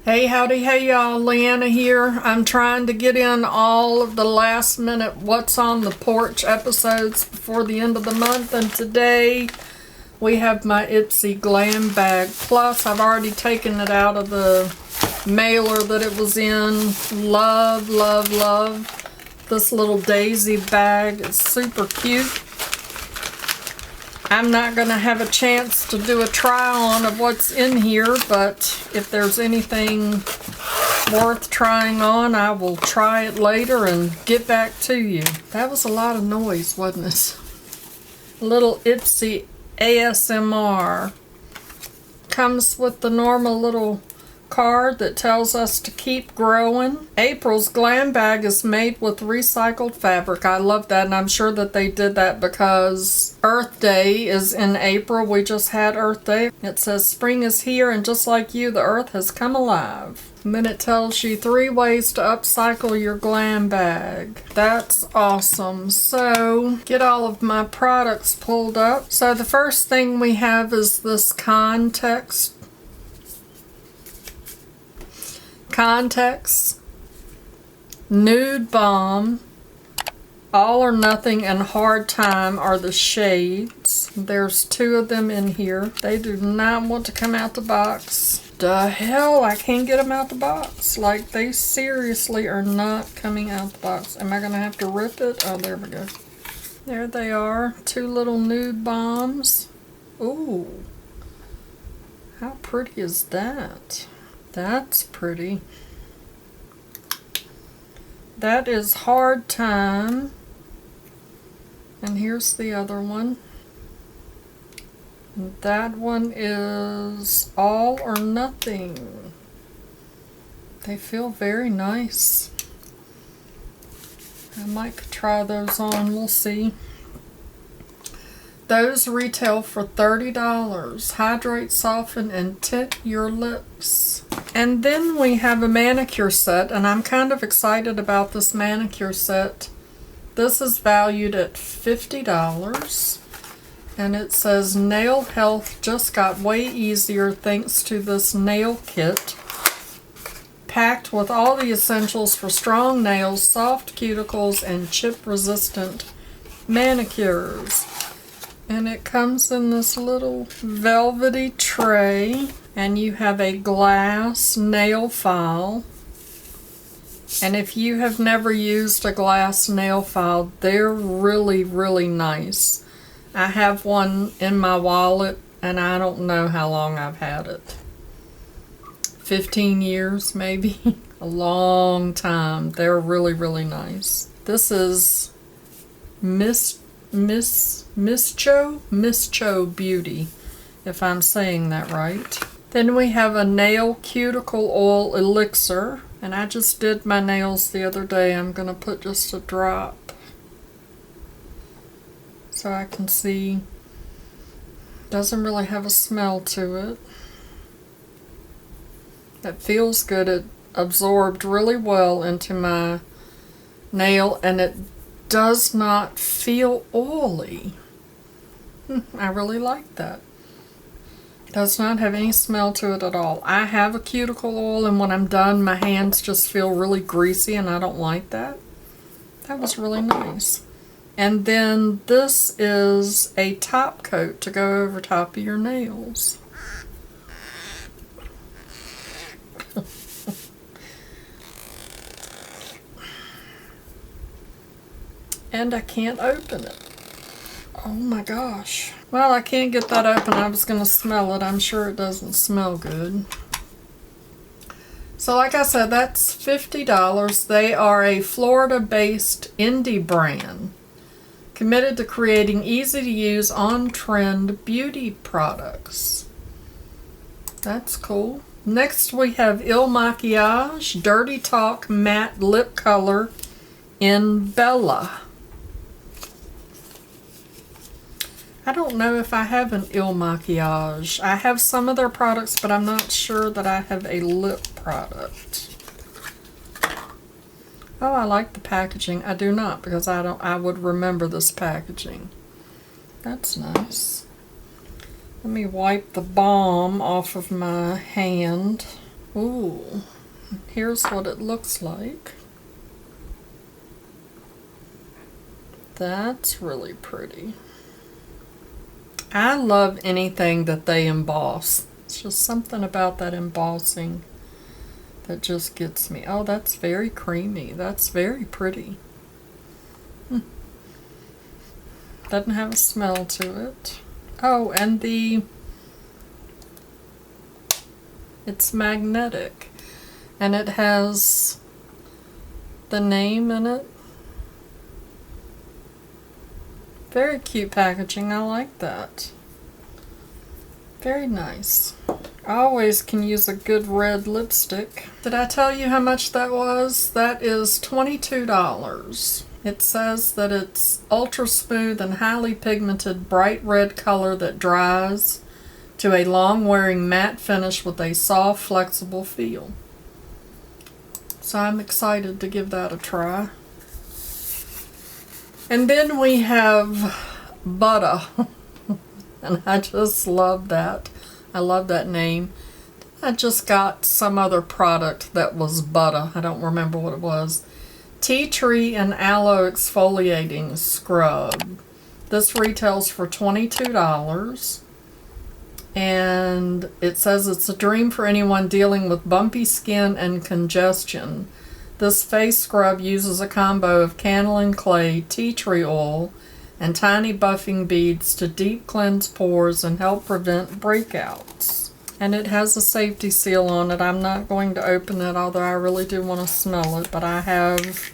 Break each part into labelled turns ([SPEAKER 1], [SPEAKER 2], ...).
[SPEAKER 1] Hey, howdy, hey y'all, Leanna here. I'm trying to get in all of the last minute What's on the Porch episodes before the end of the month, and today we have my IPSY Glam Bag Plus. I've already taken it out of the mailer that it was in. Love, love, love this little daisy bag. It's super cute. I'm not going to have a chance to do a try on of what's in here, but if there's anything worth trying on, I will try it later and get back to you. That was a lot of noise, wasn't it? A little IPSY ASMR. Comes with the normal little card that tells us to keep growing. April's glam bag is made with recycled fabric. I love that, and I'm sure that they did that because Earth Day is in April. We just had Earth Day. It says spring is here, and just like you, the earth has come alive. And then it tells you 3 ways to upcycle your glam bag. That's awesome. So get all of my products pulled up. So the first thing we have is this Context Nude Balm. All or Nothing and Hard Time are the shades. There's 2 of them in here. They do not want to come out the box. The hell, I can't get them out the box. Like, they seriously are not coming out the box. Am I gonna have to rip it? Oh, there we go. There they are. 2 little nude balms. Ooh. How pretty is that? That's pretty. That is Hard Time. And here's the other one. And that one is All or Nothing. They feel very nice. I might try those on, we'll see. Those retail for $30. Hydrate, soften, and tint your lips. And then we have a manicure set, and I'm kind of excited about this manicure set. This is valued at $50. And it says nail health just got way easier thanks to this nail kit. Packed with all the essentials for strong nails, soft cuticles, and chip-resistant manicures. And it comes in this little velvety tray. And you have a glass nail file. And if you have never used a glass nail file, they're really, really nice. I have one in my wallet, and I don't know how long I've had it. 15 years, maybe. A long time. They're really, really nice. This is MISCHO Beauty, if I'm saying that right. Then we have a nail cuticle oil elixir, and I just did my nails the other day. I'm going to put just a drop so I can see. Doesn't really have a smell to it. It feels good. It absorbed really well into my nail, and it does not feel oily. I really like that. Does not have any smell to it at all. I have a cuticle oil, and when I'm done, my hands just feel really greasy, and I don't like that. That was really nice. And then this is a top coat to go over top of your nails. And I can't open it. Oh my gosh. Well, I can't get that open. I was going to smell it. I'm sure it doesn't smell good. So like I said, that's $50. They are a Florida-based indie brand committed to creating easy-to-use, on-trend beauty products. That's cool. Next we have MAKIAGE Dirty Talk Matte Lip Color in Bella. I don't know if I have an MAKIAGE. I have some of their products, but I'm not sure that I have a lip product. Oh, I like the packaging. I do not, because I would remember this packaging. That's nice. Let me wipe the balm off of my hand. Ooh, here's what it looks like. That's really pretty. I love anything that they emboss. It's just something about that embossing that just gets me. Oh, that's very creamy. That's very pretty. Doesn't have a smell to it. Oh, and it's magnetic. And it has the name in it. Very cute packaging. I like that. Very nice. I always can use a good red lipstick. Did I tell you how much that was? That is $22. It says that it's ultra smooth and highly pigmented bright red color that dries to a long wearing matte finish with a soft flexible feel. So I'm excited to give that a try. And then we have BUTTAH. And I just love that. I love that name. I just got some other product that was BUTTAH. I don't remember what it was. Tea Tree and Aloe Exfoliating Scrub. This retails for $22. And it says it's a dream for anyone dealing with bumpy skin and congestion. This face scrub uses a combo of kaolin clay, tea tree oil, and tiny buffing beads to deep cleanse pores and help prevent breakouts. And it has a safety seal on it. I'm not going to open it, although I really do want to smell it, but I have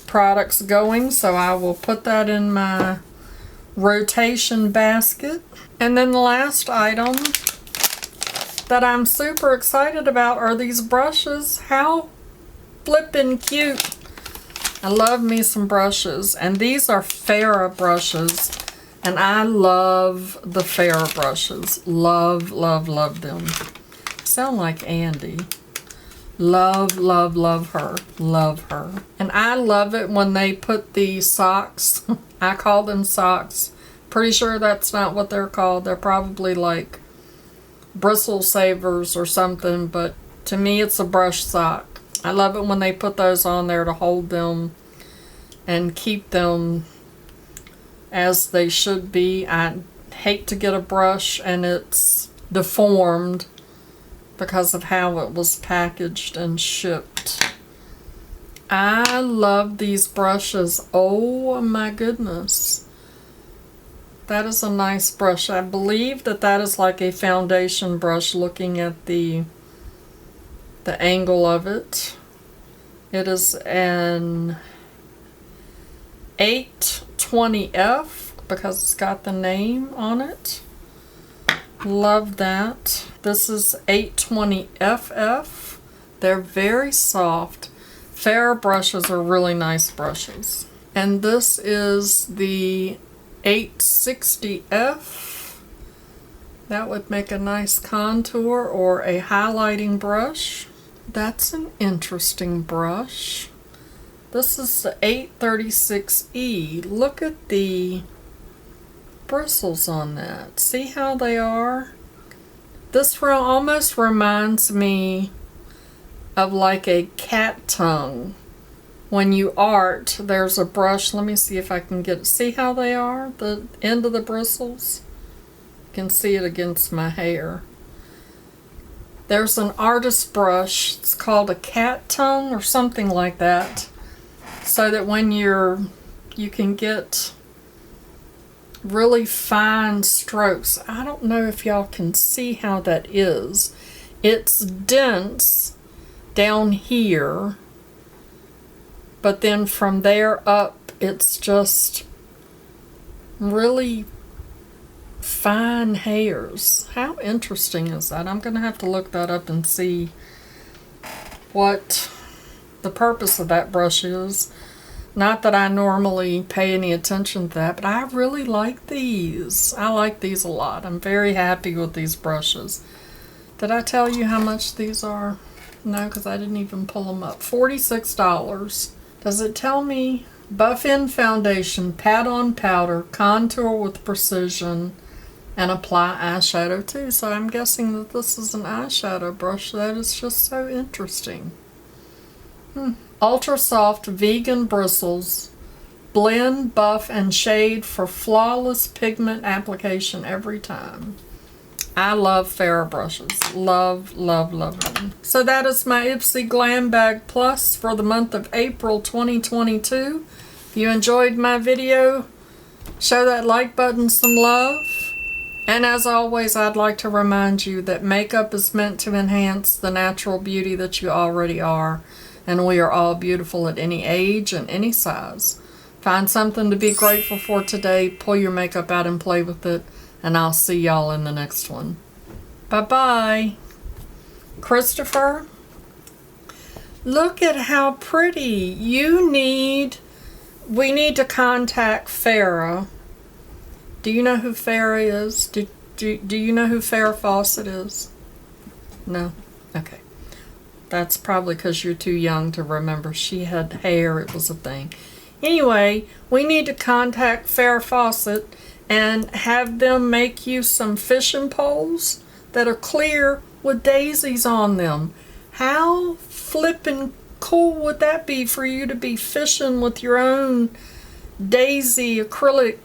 [SPEAKER 1] products going, so I will put that in my rotation basket. And then the last item that I'm super excited about are these brushes. How flippin' cute. I love me some brushes, and these are FARAH brushes, and I love the FARAH brushes. Love, love, love them. Sound like Andy. Love, love, love her. Love her. And I love it when they put the socks. I call them socks. Pretty sure that's not what they're called. They're probably like bristle savers or something, but to me it's a brush sock. I love it when they put those on there to hold them and keep them as they should be. I hate to get a brush and it's deformed because of how it was packaged and shipped. I love these brushes. Oh my goodness. That is a nice brush. I believe that that is like a foundation brush looking at the angle of it. It is an 820F because it's got the name on it. Love that. This is 820FF. They're very soft. FARAH brushes are really nice brushes. And this is the 860F. That would make a nice contour or a highlighting brush. That's an interesting brush. This is the 836E. Look at the bristles on that. See how they are? This almost reminds me of like a cat tongue. When you art, there's a brush. Let me see if I can get it. See how they are? The end of the bristles? You can see it against my hair. There's an artist brush. It's called a cat tongue or something like that. So that when you can get really fine strokes. I don't know if y'all can see how that is. It's dense down here, but then from there up it's just really fine hairs. How interesting is that? I'm gonna have to look that up and see what the purpose of that brush is. Not that I normally pay any attention to that, but I really like these. I like these a lot. I'm very happy with these brushes. Did I tell you how much these are? No, because I didn't even pull them up. $46. Does it tell me? Buff in foundation, pat on powder, contour with precision, and apply eyeshadow too. So I'm guessing that this is an eyeshadow brush. That is just so interesting. Ultra soft vegan bristles. Blend, buff, and shade for flawless pigment application every time. I love FARAH brushes. Love, love, love them. So that is my IPSY Glam Bag Plus for the month of April 2022. If you enjoyed my video, show that like button some love. And as always, I'd like to remind you that makeup is meant to enhance the natural beauty that you already are. And we are all beautiful at any age and any size. Find something to be grateful for today. Pull your makeup out and play with it. And I'll see y'all in the next one. Bye-bye. Christopher, look at how pretty. We need to contact FARAH. Do you know who FARAH is? Do you know who Farrah Fawcett is? No? Okay. That's probably because you're too young to remember. She had hair. It was a thing. Anyway, we need to contact Farrah Fawcett and have them make you some fishing poles that are clear with daisies on them. How flippin' cool would that be for you to be fishing with your own daisy acrylic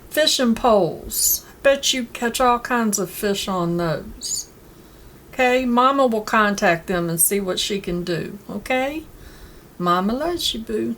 [SPEAKER 1] fishing poles? I bet you catch all kinds of fish on those. Okay, Mama will contact them and see what she can do. Okay? Mama loves you, boo.